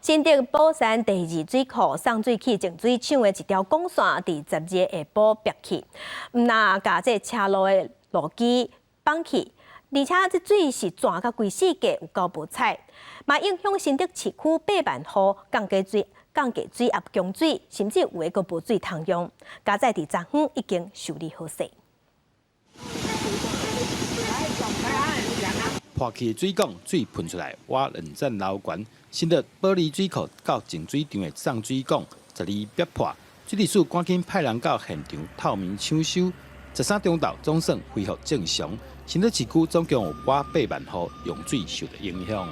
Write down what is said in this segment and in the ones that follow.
新竹宝山第二水库送水器净水厂的一条管线，伫10日下晡拔去，那甲这车路的路基绑去，而且这水是泉甲规世界有够无彩，嘛影响新竹市区8万户降低水压供水，甚至有诶个无水通用。加在伫昨昏已经修理好势。破去的水管水喷出来，挖2层楼悬。新竹保利水库到净水场的送水管12拔破，水利署赶紧派人到现场透明抢修。13中昼总算恢复正常。新竹市区总共有8万户用水受到影响。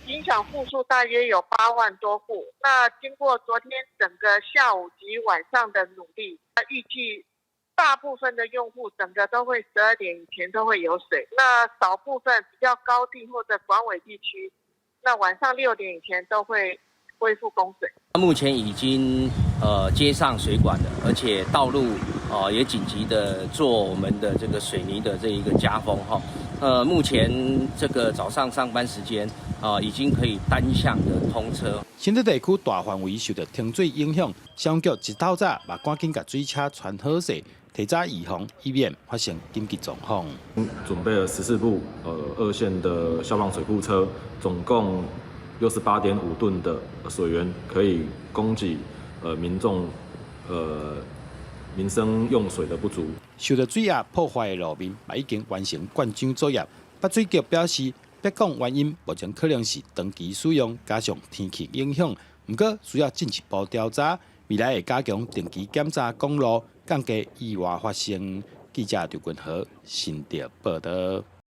影响户数大约有8万多户。那经过昨天整个下午及晚上的努力，预计大部分的用户整个都会12点以前都会有水。那少部分比较高地或者管委地区，那晚上6点以前都会恢复供水。目前已经接上水管了，而且道路也紧急的做我们的这个水泥的这一个加封哈。目前这个早上上班时间已经可以单向的通车。新竹地区大范围受到停水影响，消防局一早也赶紧把水车穿好势，提早预防，以免发生紧急状况。准备了14部2线的消防水库车，总共68.5吨的水源，可以供给民众民生用水的不足。受到水压破坏的路面，也已经完成灌浆作业。北水局表示，别讲原因，目前可能是长期使用加上天气影响，不过需要进一步调查，未来会加强定期检查公路，降低意外发生。记者刘君豪，新竹报道。